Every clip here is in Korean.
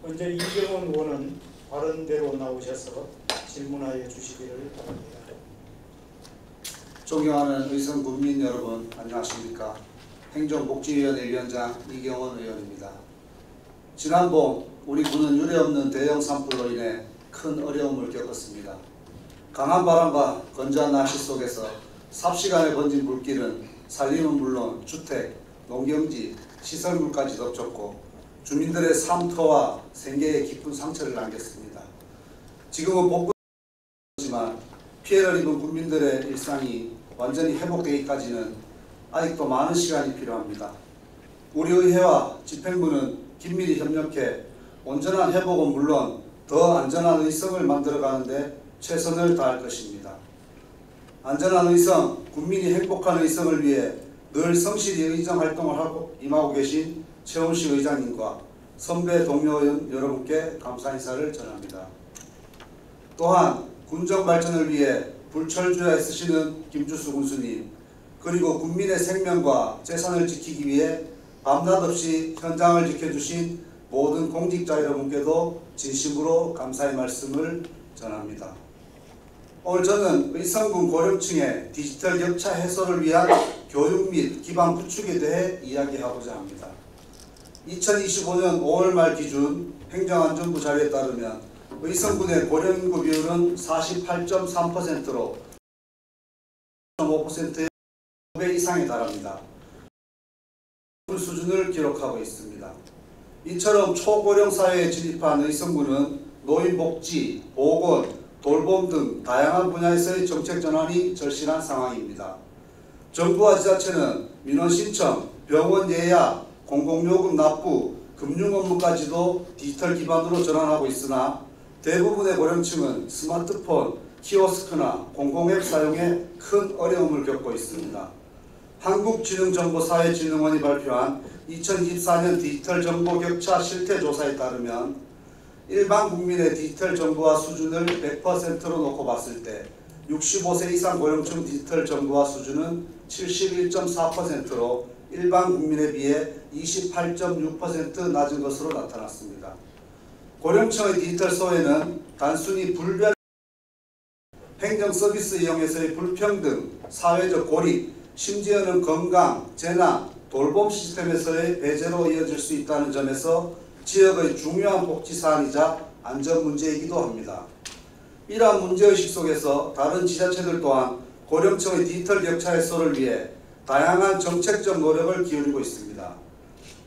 먼저 이경원 의원은 발언대로 나오셔서 질문하여 주시기를 바랍니다. 존경하는 의성 국민 여러분, 안녕하십니까. 행정복지위원회 위원장 이경원 의원입니다. 지난 봄 우리 군은 유례없는 대형 산불로 인해 큰 어려움을 겪었습니다. 강한 바람과 건조한 날씨 속에서 삽시간에 번진 불길은 산림은 물론 주택, 농경지, 시설물까지 덮쳤고 주민들의 삶터와 생계에 깊은 상처를 남겼습니다. 지금은 복구지만 피해를 입은 국민들의 일상이 완전히 회복되기까지는 아직도 많은 시간이 필요합니다. 우리 의회와 집행부는 긴밀히 협력해 온전한 회복은 물론 더 안전한 의성을 만들어가는데 최선을 다할 것입니다. 안전한 의성, 국민이 행복한 의성을 위해 늘 성실히 의정활동을 하고 임하고 계신 최원식 의장님과 선배 동료 의원 여러분께 감사 인사를 전합니다. 또한 군정 발전을 위해 불철주야 애쓰시는 김주수 군수님, 그리고 국민의 생명과 재산을 지키기 위해 밤낮 없이 현장을 지켜주신 모든 공직자 여러분께도 진심으로 감사의 말씀을 전합니다. 오늘 저는 의성군 고령층의 디지털 격차 해소를 위한 교육 및 기반 구축에 대해 이야기하고자 합니다. 2025년 5월 말 기준 행정안전부 자료에 따르면 의성군의 고령인구 비율은 48.3%로 5%의 5배 이상에 달합니다. 수준을 기록하고 있습니다. 이처럼 초고령 사회에 진입한 의성군은 노인복지, 보건, 돌봄 등 다양한 분야에서의 정책 전환이 절실한 상황입니다. 정부와 지자체는 민원 신청, 병원 예약, 공공요금 납부, 금융 업무까지도 디지털 기반으로 전환하고 있으나 대부분의 고령층은 스마트폰, 키오스크나 공공앱 사용에 큰 어려움을 겪고 있습니다. 한국지능정보사회진흥원이 발표한 2024년 디지털 정보 격차 실태조사에 따르면 일반 국민의 디지털 정보화 수준을 100%로 놓고 봤을 때 65세 이상 고령층 디지털 정보화 수준은 71.4%로 일반 국민에 비해 28.6% 낮은 것으로 나타났습니다. 고령층의 디지털 소외는 단순히 불변, 행정 서비스 이용에서의 불평등, 사회적 고립, 심지어는 건강, 재난, 돌봄 시스템에서의 배제로 이어질 수 있다는 점에서 지역의 중요한 복지 사안이자 안전 문제이기도 합니다. 이러한 문제의식 속에서 다른 지자체들 또한 고령층의 디지털 격차 해소를 위해 다양한 정책적 노력을 기울이고 있습니다.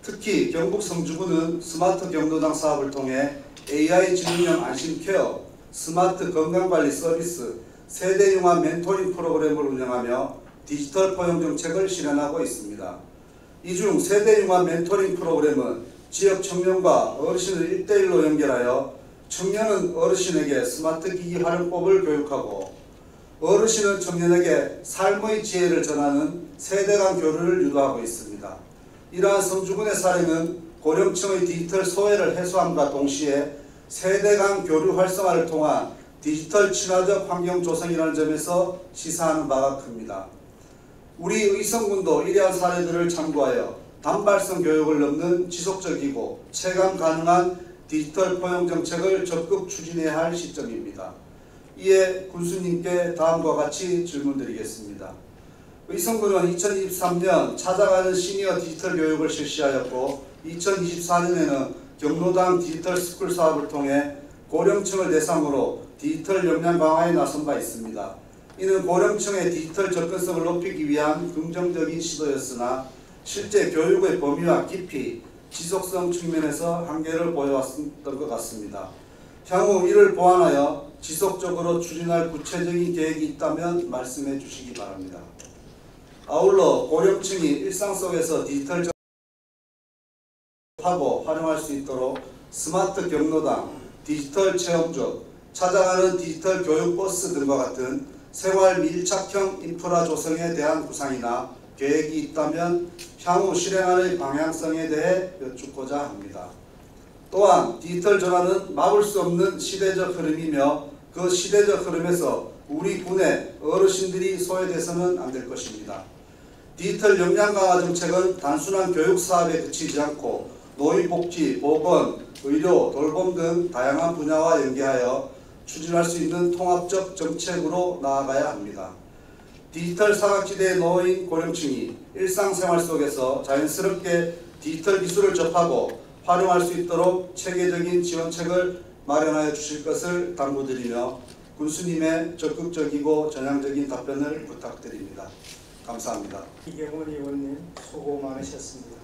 특히 경북 성주군은 스마트 경로당 사업을 통해 AI 지능형 안심케어, 스마트 건강관리 서비스, 세대융합 멘토링 프로그램을 운영하며 디지털 포용 정책을 실현하고 있습니다. 이 중 세대융합 멘토링 프로그램은 지역 청년과 어르신을 1대1로 연결하여 청년은 어르신에게 스마트 기기 활용법을 교육하고 어르신은 청년에게 삶의 지혜를 전하는 세대 간 교류를 유도하고 있습니다. 이러한 성주군의 사례는 고령층의 디지털 소외를 해소함과 동시에 세대 간 교류 활성화를 통한 디지털 친화적 환경 조성이라는 점에서 시사하는 바가 큽니다. 우리 의성군도 이러한 사례들을 참고하여 단발성 교육을 넘는 지속적이고 체감 가능한 디지털 포용 정책을 적극 추진해야 할 시점입니다. 이에 군수님께 다음과 같이 질문드리겠습니다. 의성군은 2023년 찾아가는 시니어 디지털 교육을 실시하였고 2024년에는 경로당 디지털 스쿨 사업을 통해 고령층을 대상으로 디지털 역량 강화에 나선 바 있습니다. 이는 고령층의 디지털 접근성을 높이기 위한 긍정적인 시도였으나 실제 교육의 범위와 깊이, 지속성 측면에서 한계를 보여왔던 것 같습니다. 향후 이를 보완하여 지속적으로 추진할 구체적인 계획이 있다면 말씀해 주시기 바랍니다. 아울러 고령층이 일상 속에서 디지털 하고 활용할 수 있도록 스마트 경로당, 디지털 체험존, 찾아가는 디지털 교육버스 등과 같은 생활 밀착형 인프라 조성에 대한 구상이나 계획이 있다면 향후 실행하는 방향성에 대해 여쭙고자 합니다. 또한 디지털 전환은 막을 수 없는 시대적 흐름이며 그 시대적 흐름에서 우리 군의 어르신들이 소외돼서는 안 될 것입니다. 디지털 역량 강화 정책은 단순한 교육 사업에 그치지 않고 노인복지, 보건, 의료, 돌봄 등 다양한 분야와 연계하여 추진할 수 있는 통합적 정책으로 나아가야 합니다. 디지털 사각지대의 노인 고령층이 일상생활 속에서 자연스럽게 디지털 기술을 접하고 활용할 수 있도록 체계적인 지원책을 마련하여 주실 것을 당부드리며 군수님의 적극적이고 전향적인 답변을 부탁드립니다. 감사합니다. 이경원 의원님 수고 많으셨습니다.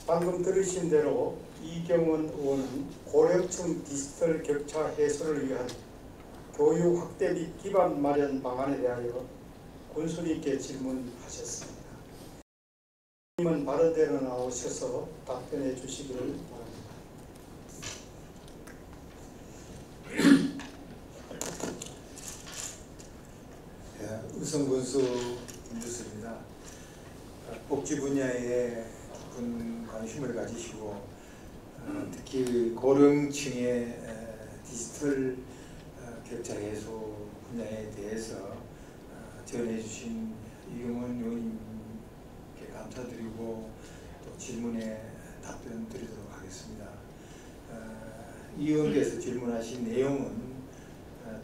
방금 들으신 대로 이경원 의원은 고령층 디지털 격차 해소를 위한 교육 확대 및 기반 마련 방안에 대하여 군수님께 질문하셨습니다. 님은 바른 대로 나오셔서 답변해 주시기를 바랍니다. 우성군수 김주수입니다. 복지 분야에 깊은 관심을 가지시고 특히 고령층의 디지털 격차 해소 분야에 대해서 지원해 주신 이경원 의원님께 감사드리고 또 질문에 답변 드리도록 하겠습니다. 이 의원께서 질문하신 내용은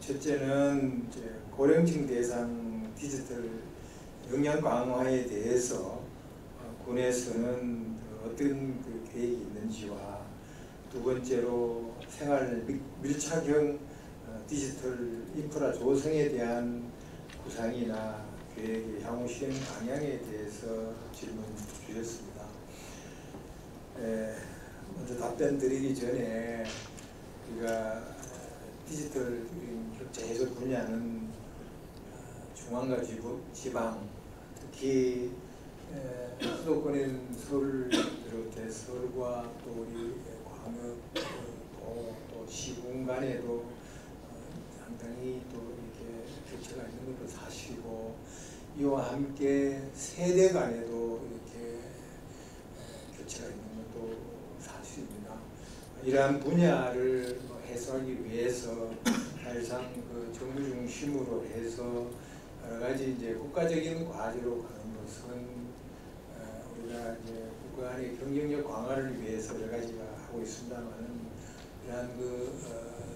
첫째는 이제 고령층 대상 디지털 역량 강화에 대해서 군에서는 어떤 그 계획이 있는지와 두 번째로 생활 밀착형 디지털 인프라 조성에 대한 구상이나 계획의 향후 실행 방향에 대해서 질문 주셨습니다. 먼저 답변 드리기 전에 우리가 디지털 격차 해소 분야는 중앙과 지방, 특히 수도권인 서울을 비롯해 서울과 또 우리 광역 또 시군 간에도 상당히 또 이렇게 격차가 있는 것도 사실이고, 이와 함께 세대 간에도 이렇게 격차가 있는 것도 사실입니다. 이러한 분야를 해소하기 위해서 사실상 그 정부 중심으로 해서 여러 가지 이제 국가적인 과제로 가는 것은 우리가 이제 국가 간의 경쟁력 강화를 위해서 여러 가지가 하고 있습니다만은 이러한 그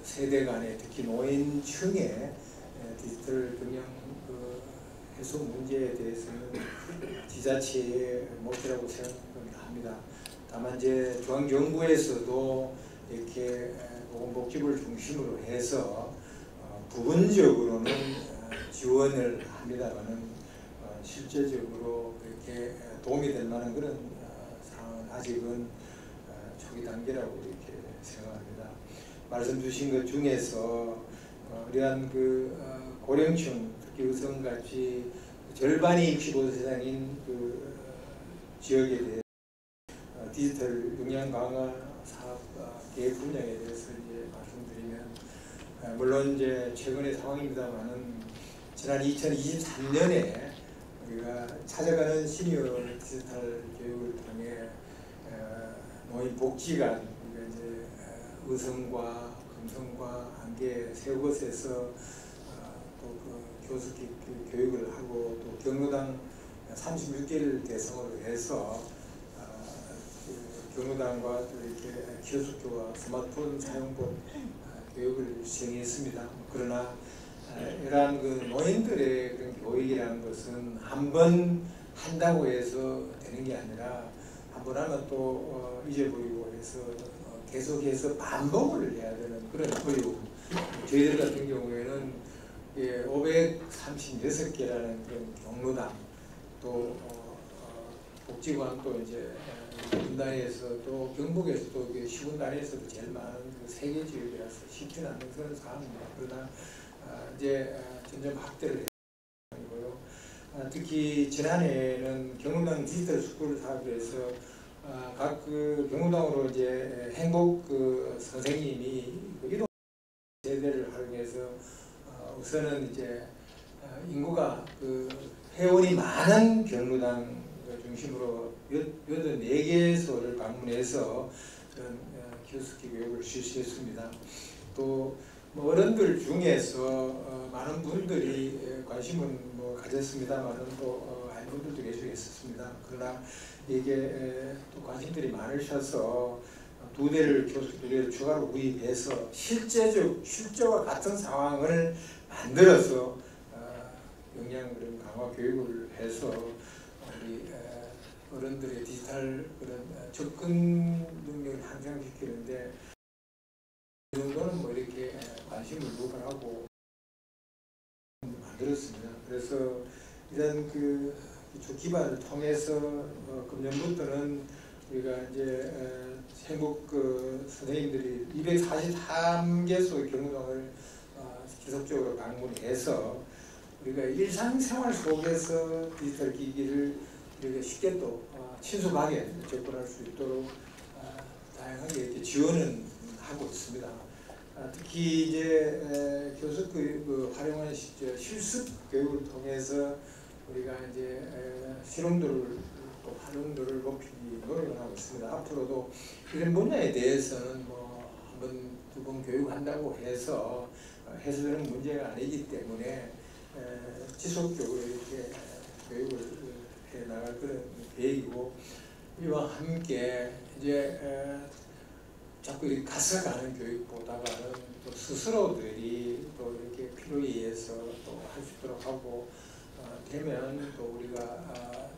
세대 간의 특히 노인층의 디지털 경영 그 해소 문제에 대해서는 지자체의 목표라고 생각합니다. 다만 이제 중앙정부에서도 이렇게 보건복지부를 중심으로 해서 부분적으로는 지원을 합니다만은 실제적으로 그렇게 도움이 될 만한 그런 상황은 아직은 초기 단계라고 이렇게 생각합니다. 말씀 주신 것 중에서 이러한 그 고령층, 특히 의성같이 절반이 65세 이상인 그 지역에 대해 디지털 역량 강화 사업 계획 분야에 대해서 이제 말씀드리면, 물론 이제 최근의 상황입니다만은 지난 2023년에 우리가 찾아가는 시니어 디지털 교육을 통해 노인 복지관, 우리가 이제 의성과 금성과 함께 세 곳에서 또 그 교수기 교육을 하고 또 경로당 36개를 대상으로 해서 경로당과 또 이렇게 키오스크와 스마트폰 사용법 교육을 시행했습니다. 그러나 이러한 그 노인들의 그런 교육이라는 것은 한 번 한다고 해서 되는 게 아니라 한 번 하면 또 잊어버리고 해서 계속해서 반복을 해야 되는 그런 교육. 저희들 같은 경우에는 536개라는 그런 경로당, 또 복지관, 또 이제 분단에서 또 경북에서도 시군단에서도 제일 많은 그 세계 지역이라서 쉽지 않은 그런 상황입니다. 그러나 이제 점점 확대를 해고요. 특히 지난해에는 경로당 디지털 스쿨 사업에서 각 그 경로당으로 이제 행복 그 선생님이 그 이동 세대를 활용해서 우선은 이제 인구가 그 회원이 많은 경로당 중심으로 84개소를 방문해서 그런 키오스크 교육을 실시했습니다. 또 뭐 어른들 중에서 많은 분들이 관심은 뭐 가졌습니다만은 또 분들도 계시겠습니다. 그러나 이게 또 관심들이 많으셔서 두 대를 교수 두 대를 추가로 구입해서 실제와 같은 상황을 만들어서 역량 그런 강화 교육을 해서 우리 어른들의 디지털 그런 접근 능력을 향상시키는데 이 정도는 뭐 이렇게 관심을 유발하고 만들었습니다. 그래서 이런 그 기초 기반을 통해서 금년부터는 우리가 이제 행복 선생님들이 243개소의 경로당을 지속적으로 방문해서 우리가 일상생활 속에서 디지털 기기를 우리가 쉽게 또 친숙하게 접근할 수 있도록 다양하게 이렇게 지원은 하고 있습니다. 특히 이제 교수 활용하는 실습 교육을 통해서 우리가 이제 실용도를 또 활용도를 높이기 노력을 하고 있습니다. 앞으로도 이런 분야에 대해서는 뭐 한 번, 두 번 교육한다고 해서 해소되는 문제가 아니기 때문에 지속적으로 이렇게 교육을 해 나갈 그런 계획이고 이와 함께 이제 자꾸 이렇게 가서가는 교육보다는 또 스스로들이 또 이렇게 필요에 의해서 또 할 수 있도록 하고 되면 또 우리가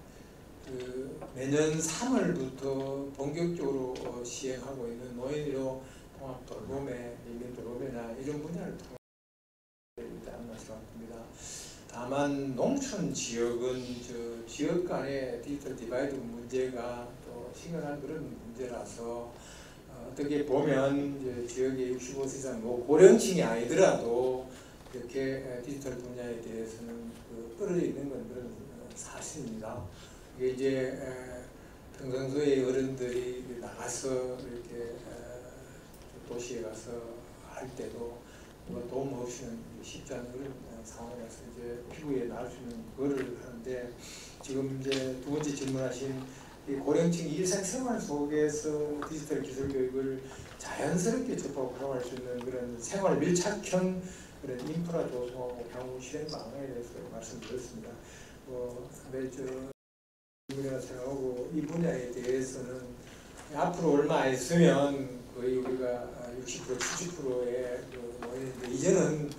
그 내년 3월부터 본격적으로 시행하고 있는 노인의료 통합 돌봄에 이민 돌봄이나 이런 분야를 통해 있다는 말씀을 드립니다. 다만 농촌 지역은 지역 간의 디지털 디바이드 문제가 또 심각한 그런 문제라서 어떻게 보면 이제 지역의 65세 이상 고령층이 아니더라도 이렇게 디지털 분야에 대해서는 떨어져 있는 건 그런 사실입니다. 이게 이제 평상시에 어른들이 나가서 이렇게 도시에 가서 할 때도 도움 없이는 쉽지 않은 그런 상황이라서 이제 피부에 나을 수 있는 그거를 하는데 지금 이제 두 번째 질문하신 이 고령층 일상생활 속에서 디지털 기술 교육을 자연스럽게 접하고 활용할 수 있는 그런 생활 밀착형 그런 인프라 조성하고 향후 실행 방안에 대해서 말씀드렸습니다. 근데 질문이라 생각하고 이 분야에 대해서는 앞으로 얼마 안 있으면 거의 우리가 60% 70%의 노인인데 이제는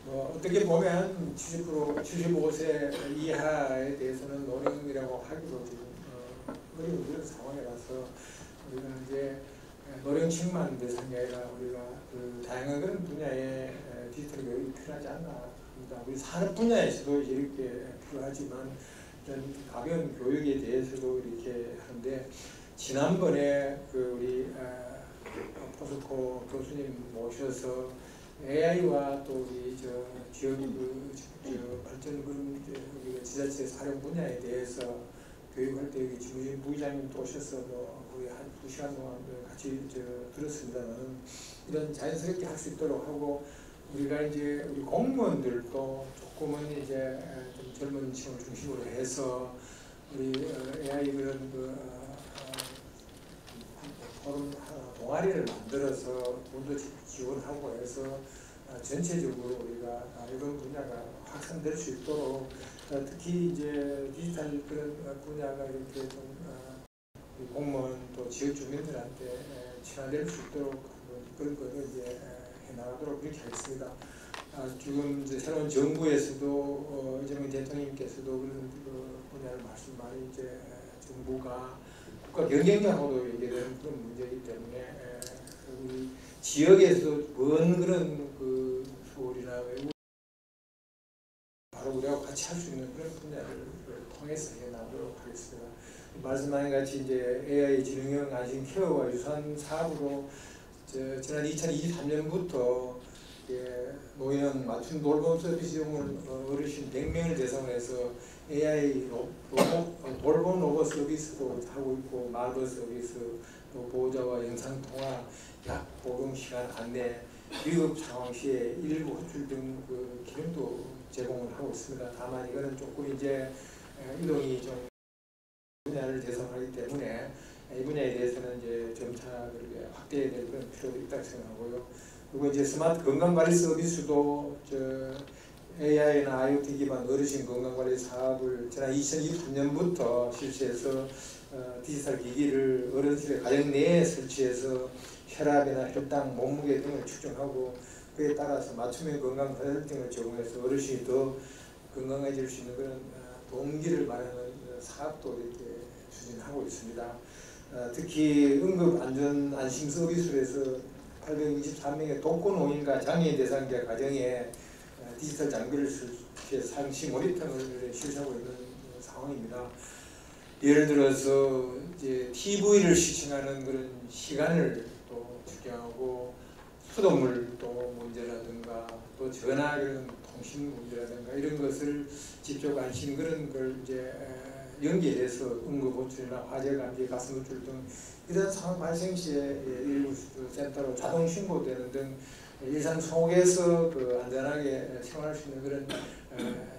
어떻게 보면 70% 75세 이하에 대해서는 노령이라고 하기도 지금 어려운 그런 상황이라서 우리가 이제 노령층만 대상이 아니라 우리가 그 다양한 그런 분야의 디지털 교육이 필요하지 않나 합니다. 우리 산업 분야에서도 이렇게 필요하지만 이런 가벼운 교육에 대해서도 이렇게 하는데 지난번에 그 우리 포스코 교수님 모셔서 AI와 또 우리 지역 발전 우리가 지자체 활용 분야에 대해서 교육할 때 여기 지무진 부의장님도 오셔서 거의 한 2시간 동안 같이 들었습니다만 이런 자연스럽게 할 수 있도록 하고 우리가 이제 우리 공무원들도 조금은 이제 좀 젊은 층을 중심으로 해서 우리 AI 그런 포럼 동아리를 만들어서 돈도 지원하고 해서 전체적으로 우리가 이런 분야가 확산될 수 있도록 특히 이제 디지털 그런 분야가 이렇게 좀 공무원 또 지역 주민들한테 친화될 수 있도록 그런 거를 이제 해나가도록 그렇게 하겠습니다. 지금 이제 새로운 정부에서도 이재명 대통령님께서도 그런 분야를 말씀 많이 이제 정부가 국가 경쟁력하고도 연계되는 그런 문제이기 때문에 우리 지역에서 먼 그런 그 서울이나 외국 바로 우리하고 같이 할 수 있는 그런 분야를 통해서 해나가도록 하겠습니다. 말씀하신 같이 이제 AI 지능형 안심 케어와 유사한 사업으로 지난 2023년부터 노인형 맞춤 돌봄 서비스용을 어르신 100명을 대상으로 해서 AI 돌봄 로봇 서비스도 하고 있고 말벌 서비스, 또 보호자와 영상 통화, 약 복용 시간 안내, 위급 상황 시에 일부 호출 등 그 기능도 제공을 하고 있습니다. 다만 이거는 조금 이제 이동이 좀 분야를 대상하기 때문에 이 분야에 대해서는 이제 점차 그렇게 확대해야 될 그런 필요도 있다고 생각하고요. 그리고 이제 스마트 건강관리 서비스도 AI나 IoT 기반 어르신 건강관리 사업을 지난 2023년부터 실시해서 디지털 기기를 어르신의 가정 내에 설치해서 혈압이나 혈당, 몸무게 등을 측정하고 그에 따라서 맞춤형 건강 컨설팅을 제공해서 어르신이 더 건강해질 수 있는 그런 동기를 마련하는 사업도 이렇게 추진하고 있습니다. 특히 응급안전-안심 서비스에서 823명의 독거노인과 장애인 대상자 가정에 디지털 장비를 설치해서 상시 모니터링을 실시하고 있는 상황입니다. 예를 들어서 이제 TV를 시청하는 그런 시간을 또 측정하고 수돗물 또 문제라든가 또 전화 그런 통신 문제라든가 이런 것을 직접 아시는 그런 걸 이제 연계해서 응급 호출이나 화재 감지, 가슴 호출 등 이런 상황 발생 시에 119 센터로 자동 신고되는 등 일상 속에서 그 안전하게 생활할 수 있는 그런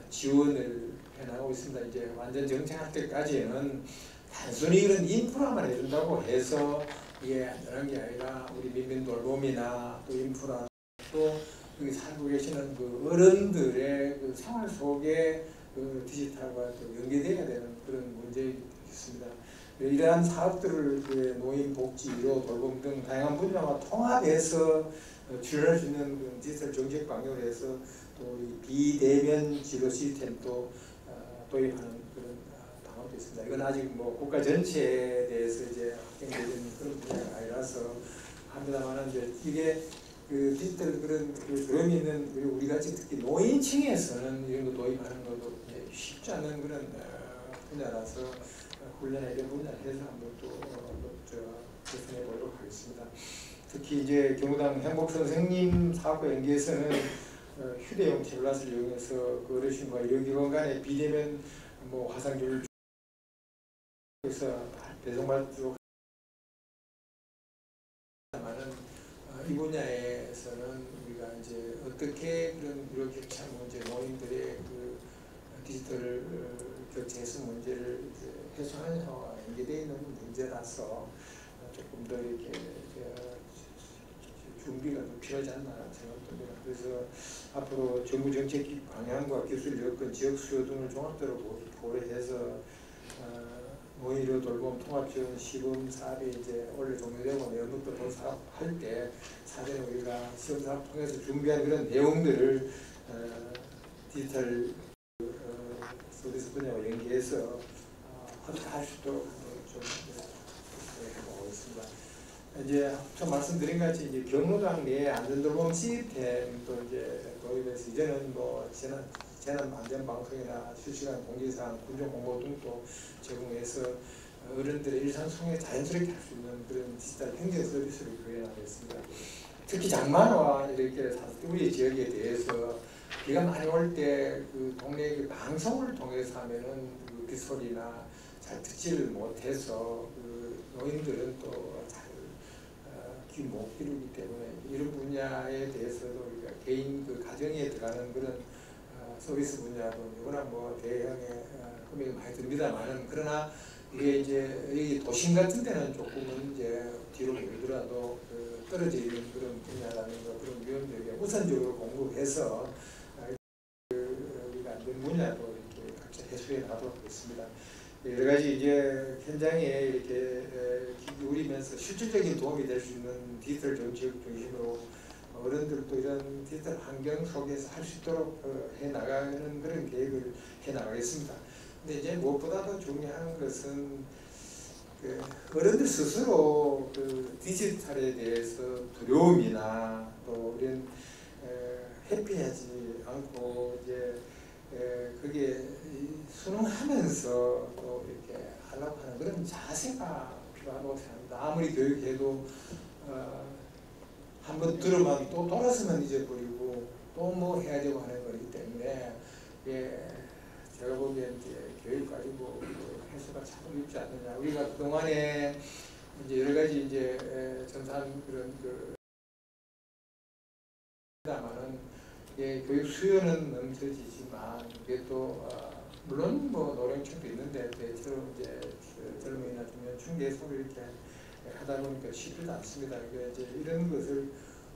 지원을 해나가고 있습니다. 이제 완전 정착할 때까지는 단순히 이런 인프라만 해준다고 해서 이게 안전한 게 아니라 우리 민민 돌봄이나 또 인프라 또 여기 살고 계시는 그 어른들의 그 생활 속에 그 디지털과 또 연계되어야 되는 그런 문제가 있습니다. 이러한 사업들을 노인 복지, 의료, 돌봄 등 다양한 분야와 통합해서 출연할 수 있는 그 디지털 정책 방향을 해서 또 비대면 지도 시스템도 도입하는 그런 방법도 있습니다. 이건 아직 뭐 국가 전체에 대해서 이제 확정되는 그런 분야가 아니라서 합니다만 이제 이게 그 디지털 그런 그런 있는 그리고 우리 같이 특히 노인층에서는 이런 거 도입하는 것도 쉽지 않은 그런 분야라서 훈련에 이런 분야를 해서 한번 또 개선해 보도록 하겠습니다. 특히 이제 경우당 행복 선생님 사업과 연계해서는 휴대용 텔레plat을 이용해서 그 어르신과 의료기관 간의 비대면 뭐 화상조를 해서 배송받도록 하지만은 이 분야에서는 우리가 이제 어떻게 그런 의료 격차 문제, 노인들의 그 디지털 격차에서 문제를 해소하는 혀와 연계되어 있는 문제라서 조금 더 이렇게 준비가 좀 필요하지 않나 생각됩니다. 그래서 앞으로 정부 정책 방향과 기술 여건, 지역 수요 등을 종합적으로 고려해서 노인 의료 돌봄 통합 지원 시범 사업이 이제 원래 종료되고 내년부터 본 사업 할 때 사전에 우리가 시범 사업 통해서 준비한 그런 내용들을 디지털 서비스 분야와 연계해서 할 수 있도록 좀 해보고 있습니다. 이제 처음 말씀드린 같이 이제 경로당 내에 안전돌봄 시스템도 이제 도입해서 이제는 뭐 재난 안전 방송이나 실시간 공지사항, 군정 공보 등도 제공해서 어른들의 일상 속에 자연스럽게 할 수 있는 그런 디지털 행정 서비스를 구현하겠습니다. 특히 장마와 이렇게 우리 지역에 대해서 비가 많이 올 때 그 동네 그 방송을 통해서 하면은 그 빗소리나 잘 듣지를 못해서 그 노인들은 또 잘 귀 못 기르기 때문에 이런 분야에 대해서도 우리가 개인 그 가정에 들어가는 그런 서비스 분야도 워낙 뭐 대형의 금액이 많이 듭니다만은 그러나 이게 이제 여기 도심 같은 데는 조금은 이제 뒤로 밀더라도 그 떨어져 있는 그런 분야라는 거 그런 위험들에 우선적으로 공급해서 우리가 안전 분야도 이렇게 각자 해소해 나가도록 하겠습니다. 여러 가지 이제 현장에 이렇게 기울이면서 실질적인 도움이 될 수 있는 디지털 정책 중심으로 어른들도 이런 디지털 환경 속에서 할 수 있도록 해 나가는 그런 계획을 해 나가겠습니다. 근데 이제 무엇보다도 중요한 것은 그 어른들 스스로 그 디지털에 대해서 두려움이나 또 이런 회피하지 않고 이제 그게 순응하면서 또 이렇게 하려고 하는 그런 자세가 필요하다고 생각합니다. 아무리 교육해도 한번 들으면 또 돌아서면 잊어버리고 또 뭐 해야 되고 하는 거기 때문에 제가 보기엔 이제 교육 가지고 해소가 참 어렵지 않느냐. 우리가 그동안에 이제 여러 가지 이제 전산 그런 다만은 교육 수요는 넘쳐지지만 이게 또 물론 뭐 노령층도 있는데 대체로 이제 젊은이나 중년층 계속 이렇게 하다 보니까 쉽지도 않습니다. 그러니까 이제 이런 것을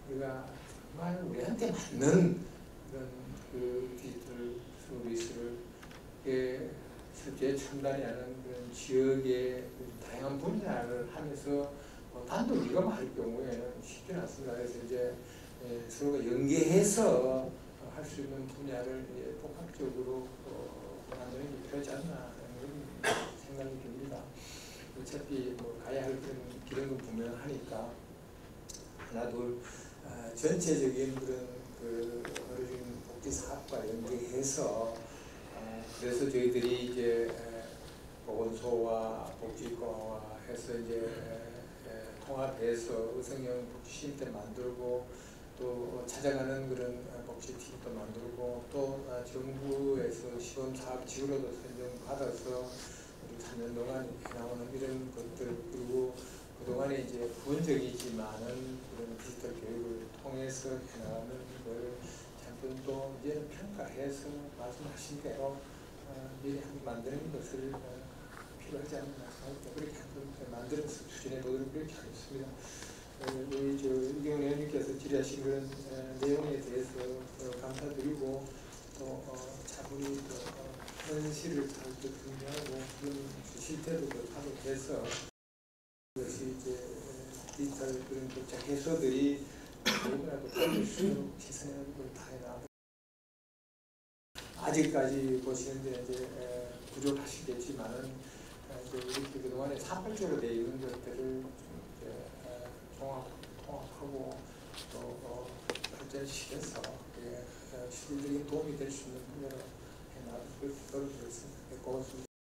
우리가 정말 우리한테 맞는 그런 그 디지털 서비스를 실제 첨단이 하는 그런 지역의 다양한 분야를 하면서 단독 이거할 경우에는 쉽지 않습니다. 그래서 이제 서로가 연계해서 할 수 있는 분야를 복합적으로 만드는 게 필요하지 않나 그런 생각이 듭니다. 어차피 가야 할 길은 분명하니까 하나 둘 전체적인 그런 그 어르신 복지 사업과 연계해서 그래서 저희들이 이제 보건소와 복지과와 해서 이제 통합해서 의성형 복지시설 만들고 또 찾아가는 그런 복지팀도 만들고 또 정부에서 시범사업 지구로도 선정받아서 3년 동안 해나오는 이런 것들 그리고 그동안에 이제 부분적이지만은 그런 디지털 교육을 통해서 해나가는 걸 잠깐 또 이제는 평가해서 말씀하신 대로 미리 한번 만드는 것을 필요하지 않나 생각합니다. 그렇게 한번 만드는 수준에 보도록 그렇게 하겠습니다. 우리 이경원 의원님께서 질의하신 그런 내용에 대해서 감사드리고 또 차분히 현실을 잘 정리하고 그런 실태도 파악해서 그것이 이제 디지털 그런 교차 해소들이 누구나도 받을 수 있도록 최선의 노력을 다해나가고 아직까지 보시는데 이제 부족하시겠지만은 이렇게 그동안에 산발적으로 되어 있는 것들을 좀 통합하고 또 발전시켜서 실질적인 도움이 될 수 있는 분야로 해나갈 수 있도록 노력하겠습니다. 고맙습니다.